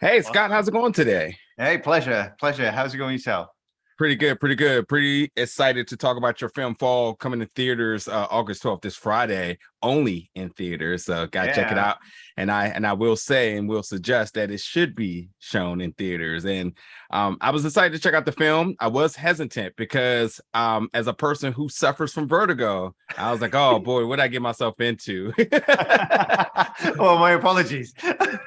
Hey, Scott, Awesome. how's it going today? Hey, pleasure. Pleasure. How's it going yourself? Pretty good, pretty good. Pretty excited to talk about your film Fall coming to theaters August 12th, this Friday, only in theaters. So gotta check it Yeah. out. And I will say and will suggest that it should be shown in theaters. And I was excited to check out the film. I was hesitant because as a person who suffers from vertigo, I was like, oh boy, what did I get myself into? Oh, my apologies.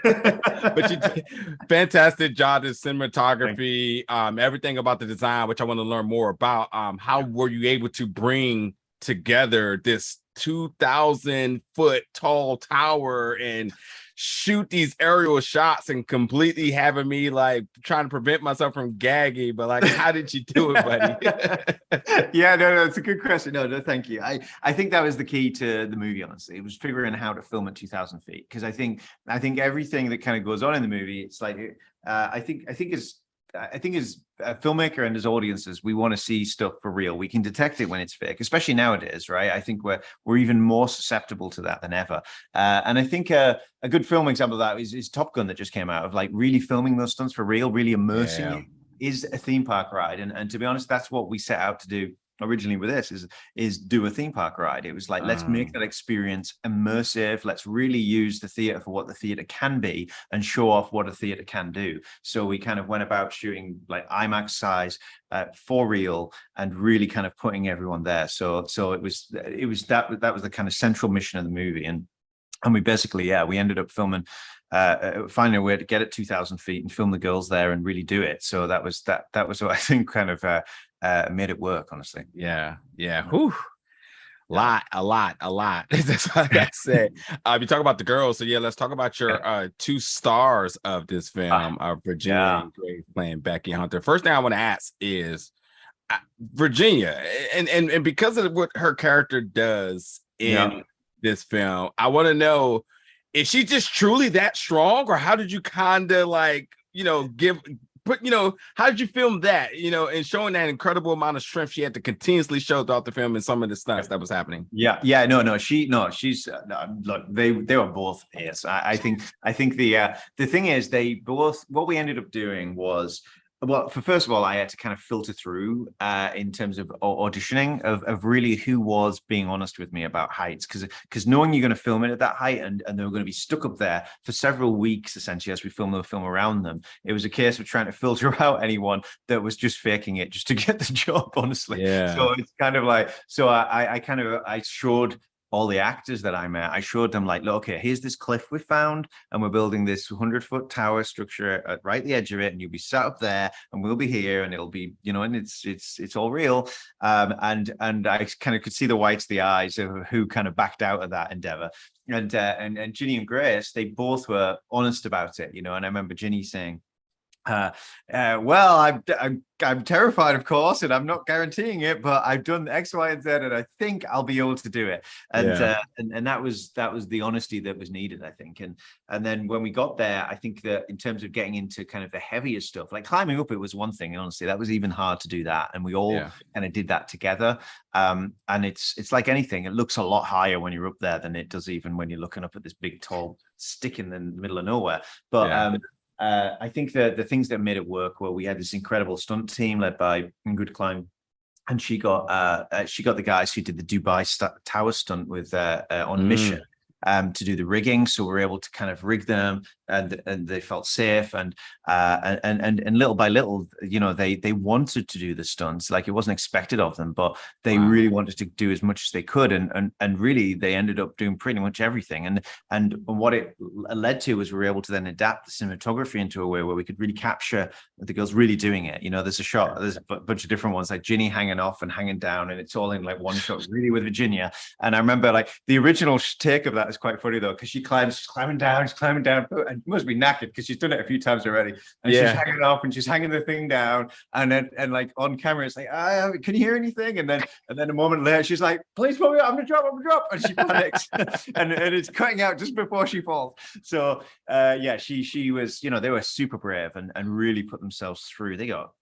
But you did fantastic job in Thank cinematography, everything about the design, which I want to learn more about. How you. were you able to bring together this 2,000-foot tall tower and shoot these aerial shots and completely having me like trying to prevent myself from gagging? But like, how did you do it, buddy? Yeah, no, it's a good question. No, thank you. I think that was the key to the movie, honestly. It was figuring out how to film at 2,000 feet. Because I think everything that kind of goes on in the movie, it's like I think as a filmmaker and as audiences, we want to see stuff for real. We can detect it when it's fake, especially nowadays, right? I think we're even more susceptible to that than ever. And I think a good film example of that is Top Gun that just came out, of like really filming those stunts for real, really immersing Yeah. you, is a theme park ride. And to be honest, that's what we set out to do originally with this, is do a theme park ride. It was like, let's make that experience immersive. Let's really use the theater for what the theater can be and show off what a theater can do. So we kind of went about shooting like IMAX size for real and really kind of putting everyone there. So that was the kind of central mission of the movie. And we basically, yeah, we ended up filming, finding a way to get at 2,000 feet and film the girls there and really do it. So that was what I think kind of made it work, honestly. Yeah. Yeah. Whew. Yeah. A lot. That's what I said. You talk about the girls, so yeah, let's talk about Yeah. your two stars of this Ah, film, Virginia yeah. and Grace playing Becky and Hunter. First thing I want to ask is Virginia, and because of what her character does Yeah. in this film, I want to know, is she just truly that strong, or how did you kind of like give put how did you film that, and showing that incredible amount of strength she had to continuously show throughout the film and some of the stunts that was happening? Yeah. No, she's no, look, they were both ace. I think the thing is, they both, what we ended up doing was, well, for first of all, I had to kind of filter through in terms of auditioning of really who was being honest with me about heights, because knowing you're going to film it at that height, and they were going to be stuck up there for several weeks essentially as we filmed the film around them. It was a case of trying to filter out anyone that was just faking it just to get the job, honestly. Yeah. So it's kind of like, so I showed all the actors that I met, I showed them like, look, okay, here's this cliff we found, and we're building this 100-foot tower structure at right the edge of it, and you'll be sat up there, and we'll be here, and it'll be, and it's all real. And I kind of could see the whites of the eyes of who kind of backed out of that endeavor. And Ginny and Grace, they both were honest about it, and I remember Ginny saying, well, I'm terrified, of course, and I'm not guaranteeing it, but I've done X, Y, and Z, and I think I'll be able to do it. And Yeah. and that was the honesty that was needed, I think. And then when we got there, I think that in terms of getting into kind of the heavier stuff, like climbing up, it was one thing. And honestly, that was even hard to do that, and we all Yeah. kind of did that together. And it's like anything; it looks a lot higher when you're up there than it does even when you're looking up at this big, tall stick in the middle of nowhere. But Yeah. I think that the things that made it work were, we had this incredible stunt team led by Ingrid Klein, and she got the guys who did the Dubai tower stunt with on mission, Mm. to do the rigging. So we were able to kind of rig them, and they felt safe, and little by little, they wanted to do the stunts. Like, it wasn't expected of them, but they Wow. really wanted to do as much as they could, and really they ended up doing pretty much everything. And what it led to was we were able to then adapt the cinematography into a way where we could really capture the girls really doing it. There's a shot, there's a bunch of different ones, like Ginny hanging off and hanging down, and it's all in like one shot, really, with Virginia. And I remember like the original take of that is quite funny though, because she's climbing down, and she must be knackered because she's done it a few times already. And she's Yeah. hanging off, and she's hanging the thing down, and like on camera, it's like, can you hear anything? And then a moment later, she's like, please pull me up, I'm gonna drop, and she panics, and it's cutting out just before she falls. So yeah, she was, they were super brave, and really put themselves through. They got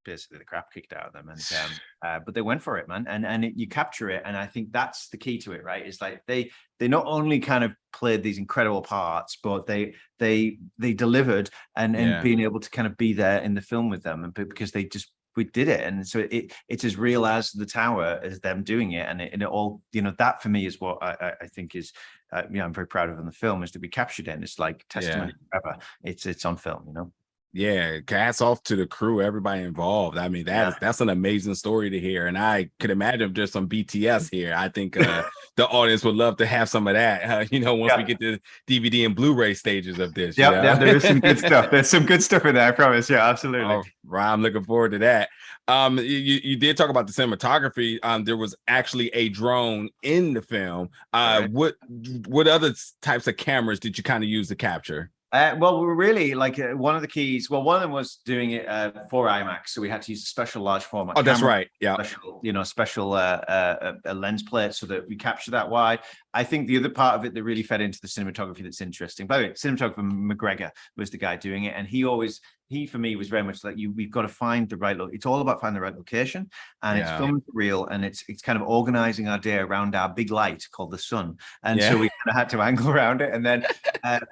basically the crap kicked out of them. And but they went for it, man. And you capture it. And I think that's the key to it, right? It's like they not only kind of played these incredible parts, but they delivered and being able to kind of be there in the film with them, and because we did it. And so it's as real as the tower as them doing it. And it all, that for me is what I think is, I'm very proud of in the film, is to be captured in. It's like testimony forever. It's on film, Yeah, hats off to the crew, everybody involved. I mean, that's an amazing story to hear. And I could imagine if there's some BTS here, I think the audience would love to have some of that, once we get to DVD and Blu-ray stages of this. Yeah, there is some good stuff. There's some good stuff in there, I promise. Yeah, absolutely. Oh, right, I'm looking forward to that. You did talk about the cinematography. There was actually a drone in the film. Right. What other types of cameras did you kind of use to capture? Well, we're really like one of the keys. Well, one of them was doing it for IMAX, so we had to use a special large format. Oh, that's right. Yeah, special lens plate so that we capture that wide. I think the other part of it that really fed into the cinematography that's interesting. By the way, cinematographer McGregor was the guy doing it, and he for me was very much like we've got to find the right it's all about finding the right location, and it's filmed real, and it's kind of organizing our day around our big light called the sun, and so we kind of had to angle around it, and then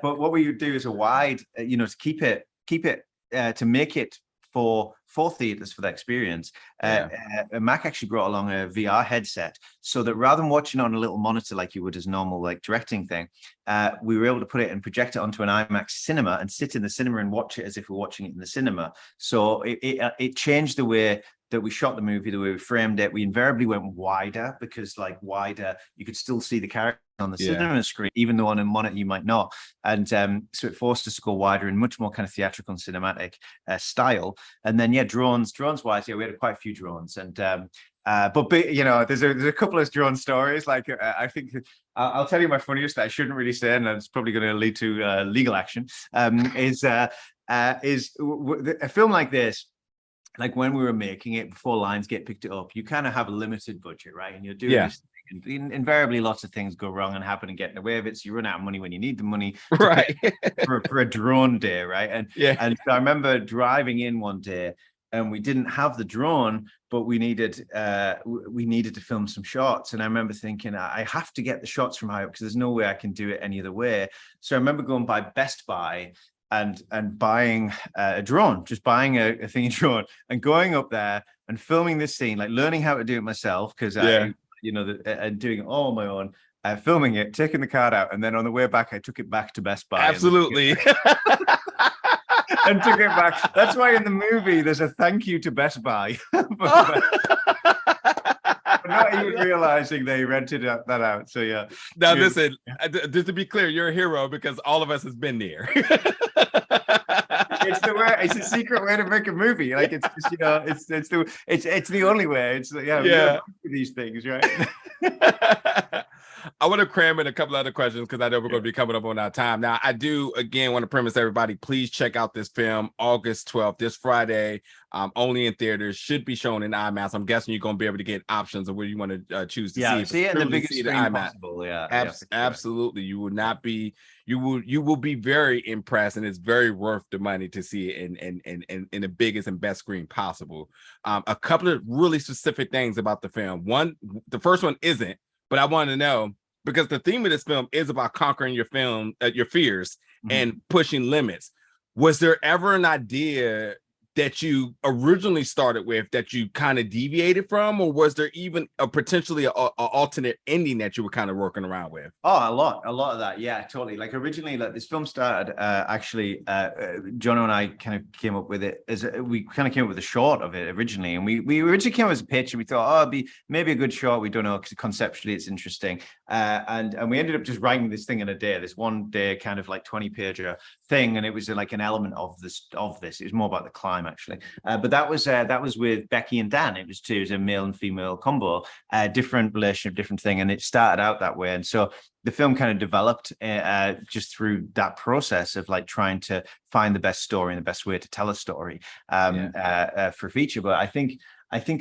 but what we would do is a wide, to keep it to make it for theaters for that experience. Mac actually brought along a VR headset, so that rather than watching on a little monitor like you would as normal like directing thing, we were able to put it and project it onto an IMAX cinema and sit in the cinema and watch it as if we're watching it in the cinema. So it changed the way that we shot the movie, the way we framed it. We invariably went wider, because wider, you could still see the character on the cinema screen, even though on a monitor you might not. And so it forced us to go wider and much more kind of theatrical and cinematic style. And then drones wise, we had quite a few drones. And but there's a couple of drone stories. Like I think I'll tell you my funniest that I shouldn't really say, and it's probably going to lead to legal action. Is a film like this. Like when we were making it, before Lionsgate picked it up, you kind of have a limited budget, right? And you're doing this thing, and invariably lots of things go wrong and happen and getting away with it. So you run out of money when you need the money, right? for a drone day, right? And so I remember driving in one day, and we didn't have the drone, but we needed to film some shots. And I remember thinking, I have to get the shots from high up, because there's no way I can do it any other way. So I remember going by Best Buy and buying a drone, just buying a thingy drone and going up there and filming this scene, like learning how to do it myself, because and doing it all on my own, filming it, taking the card out, and then on the way back I took it back to Best Buy. Absolutely. And took it back. That's why in the movie there's a thank you to Best Buy. Not even realizing they rented that out. So yeah. Now listen, just to be clear, you're a hero, because all of us has been there. It's the way. It's a secret way to make a movie. Like it's just, it's the only way. It's these things, right? I want to cram in a couple other questions, because I know we're going to be coming up on our time. Now, I do, again, want to premise everybody, please check out this film, August 12th, this Friday, only in theaters, should be shown in IMAX. I'm guessing you're going to be able to get options of where you want to choose to see it in the biggest screen possible. Absolutely. You will not be, you will be very impressed, and it's very worth the money to see it in the biggest and best screen possible. A couple of really specific things about the film. The first one isn't, but I want to know, because the theme of this film is about conquering your fears and pushing limits. Was there ever an idea that you originally started with that you kind of deviated from, or was there even potentially a alternate ending that you were kind of working around with? Oh, a lot of that. Yeah, totally. Like originally, like this film started, actually, Jono and I kind of came up with it we kind of came up with a short of it originally. And we originally came up with a pitch, and we thought, it'd be maybe a good short. We don't know, because conceptually it's interesting. And we ended up just writing this thing in a day, this one day kind of like 20-pager thing. And it was like an element of this. It was more about the climb, actually. But that was with Becky and Dan. It was a male and female combo, different relationship, different thing. And it started out that way. And so the film kind of developed just through that process of like trying to find the best story and the best way to tell a story for feature. But I think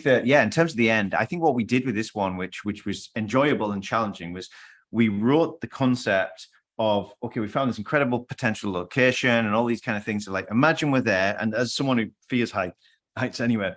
that, in terms of the end, I think what we did with this one, which was enjoyable and challenging, was we wrote the concept of, okay, we found this incredible potential location and all these kind of things. So like, imagine we're there, and as someone who fears height, Right. So anyway,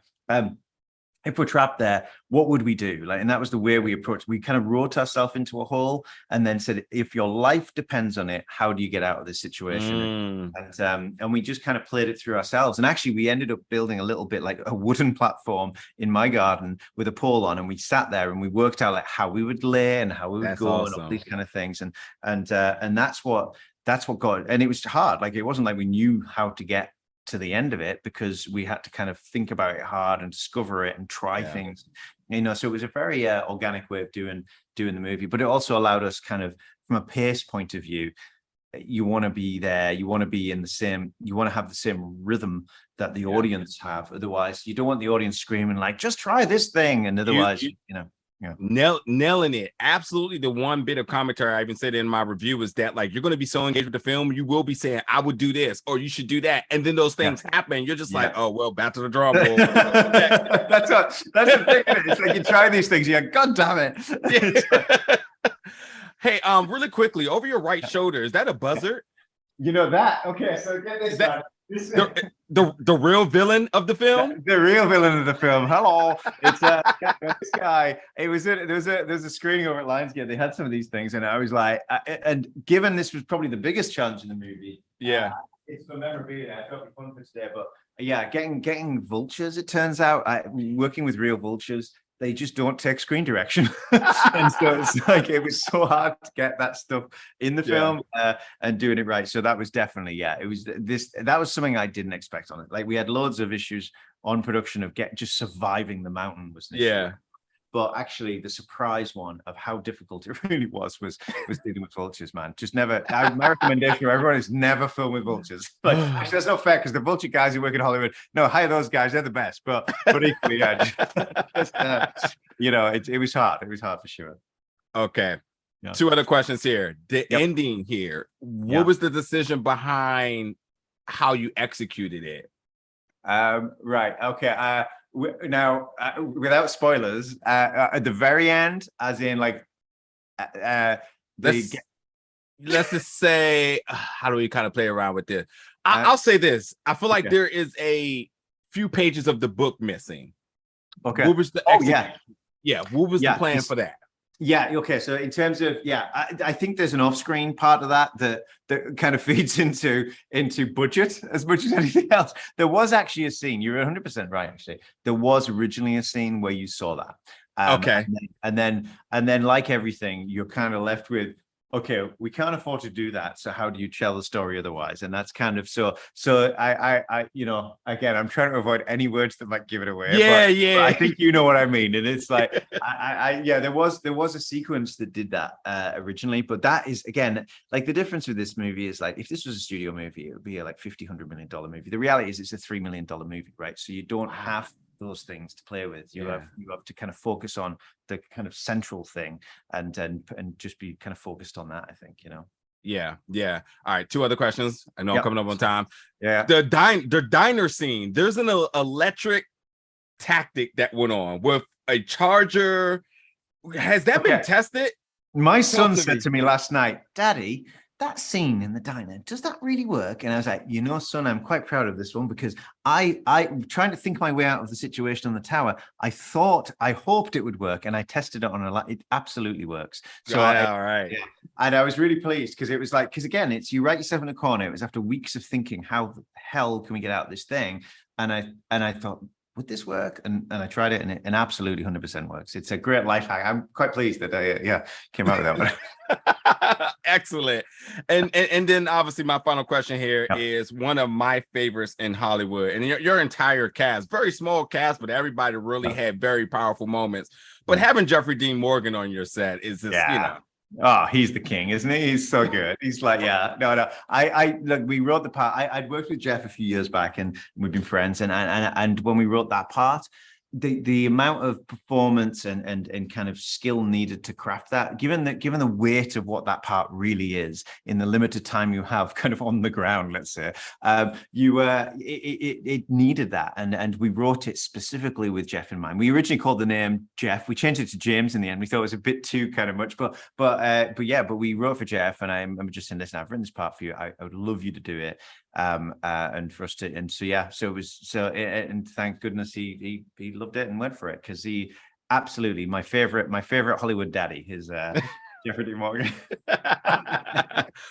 if we're trapped there, what would we do? Like, and that was the way we approached. We kind of wrote ourselves into a hole and then said, if your life depends on it, how do you get out of this situation? And we just kind of played it through ourselves. And actually, we ended up building a little bit like a wooden platform in my garden with a pole on, and we sat there and we worked out like how we would lay and how we would go and all these kind of things. And that's what got. And it was hard. Like, it wasn't like we knew how to get to the end of it, because we had to kind of think about it hard and discover it and try things, so it was a very organic way of doing the movie. But it also allowed us kind of, from a pace point of view, you want to be there, you want to be in the same, you want to have the same rhythm that the audience have. Otherwise, you don't want the audience screaming like, just try this thing, and otherwise nailing it. Absolutely. The one bit of commentary I even said in my review was that, like, you're going to be so engaged with the film, you will be saying, I would do this, or you should do that, and then those things happen. You're just like, oh well, back to the drawing board. that's the thing. It's like you try these things, you're like, God damn it. Hey, really quickly, over your right shoulder, is that a buzzard? You know that? Okay, so get this. The real villain of the film? The real villain of the film. Hello. It's this guy. There's a screening over at Lionsgate. They had some of these things, and I was like, and given this was probably the biggest challenge in the movie. It's for memorabilia. I thought it'd be fun for today, but getting vultures, it turns out, working with real vultures, they just don't take screen direction. And so it's like, it was so hard to get that stuff in the film and doing it right. So that was definitely, that was something I didn't expect on it. Like, we had loads of issues on production of just surviving the mountain was an issue. But actually, the surprise one of how difficult it really was dealing with vultures, man. Just never. My recommendation for everyone is never film with vultures. Like, actually, that's not fair, because the vulture guys who work in Hollywood, no, hire those guys. They're the best. But equally, it was hard. It was hard for sure. Okay. Two other questions here. The ending here. What was the decision behind how you executed it? Right. Okay. Now, without spoilers, at the very end, as in like, let's just say, how do we kind of play around with this? I'll say this. I feel like there is a few pages of the book missing. Okay. What was the what was the plan for that? Okay. So in terms of, I think there's an off-screen part of that kind of feeds into budget as much as anything else. There was actually a scene. You're 100% right. Actually, there was originally a scene where you saw that. Okay. And then like everything, you're kind of left with, okay, we can't afford to do that. So how do you tell the story otherwise? And that's kind of so I again, I'm trying to avoid any words that might give it away. But I think you know what I mean. And it's like, there was a sequence that did that originally, but that is, again, like, the difference with this movie is, like, if this was a studio movie, it would be a like $50-100 million movie. The reality is it's a $3 million movie, right? So you don't have those things to play with. You have to kind of focus on the kind of central thing and just be kind of focused on that, I think, All right, two other questions. I know I'm coming up on time. The diner scene, there's an electric tactic that went on with a charger. Has that been tested? My son said to me last night, Daddy, that scene in the diner, does that really work? And I was like, son, I'm quite proud of this one, because I trying to think my way out of the situation on the tower. I hoped it would work, and I tested it on it absolutely works. So all right. And I was really pleased, because it was like, because again, it's, you write yourself in a corner. It was after weeks of thinking, how the hell can we get out of this thing? And I thought, would this work? And I tried it, and it absolutely 100% works. It's a great life hack. I'm quite pleased that I came out with that one. Excellent. And then obviously my final question here is one of my favorites in Hollywood, and your entire cast, very small cast, but everybody really had very powerful moments. But having Jeffrey Dean Morgan on your set is just, Oh, he's the king, isn't he? He's so good. He's like, no. I look, we wrote the part. I'd worked with Jeff a few years back, and we've been friends. And when we wrote that part, the amount of performance and kind of skill needed to craft that, given the weight of what that part really is in the limited time you have kind of on the ground, let's say, it needed that, and we wrote it specifically with Jeff in mind. We originally called the name Jeff. We changed it to James in the end. We thought it was a bit too kind of much, but we wrote for Jeff, and I'm just saying, listen, I've written this part for you. I would love you to do it. and for us to, and so yeah, so it was and thank goodness he loved it and went for it, because he absolutely my favorite Hollywood daddy is Jeffrey D. Morgan.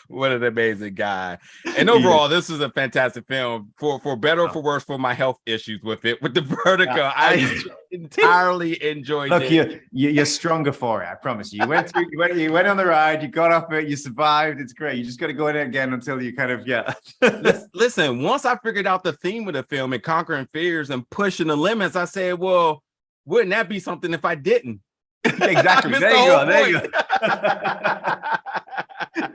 What an amazing guy. And overall, this is a fantastic film, for better or for worse, for my health issues with the vertigo. I entirely enjoyed Look, it. you're stronger for it, I promise you. You went through, you went on the ride, you got off it, you survived. It's great. You just got to go in it again until you kind of Listen, once I figured out the theme of the film and conquering fears and pushing the limits, I said, well, wouldn't that be something if I didn't? Exactly. There you go.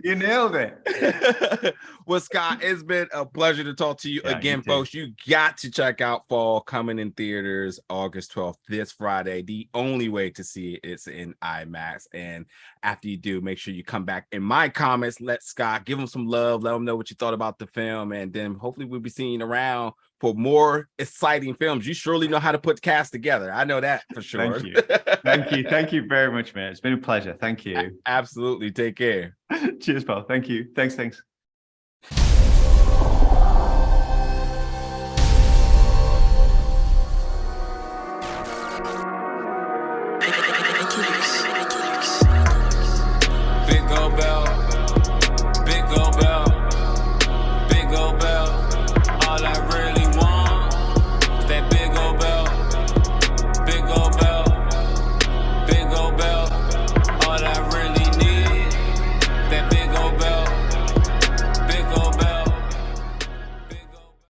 You nailed it. Well, Scott, it's been a pleasure to talk to you again, folks. You got to check out Fall, coming in theaters August 12th, this Friday. The only way to see it is in IMAX. And after you do, make sure you come back in my comments. Let Scott, give him some love. Let him know what you thought about the film. And then hopefully we'll be seeing you around for more exciting films. You surely know how to put cast together. I know that for sure. Thank you very much, man. It's been a pleasure. Thank you. Absolutely. Take care. Cheers, pal. Thank you. Thanks. Big gold bell.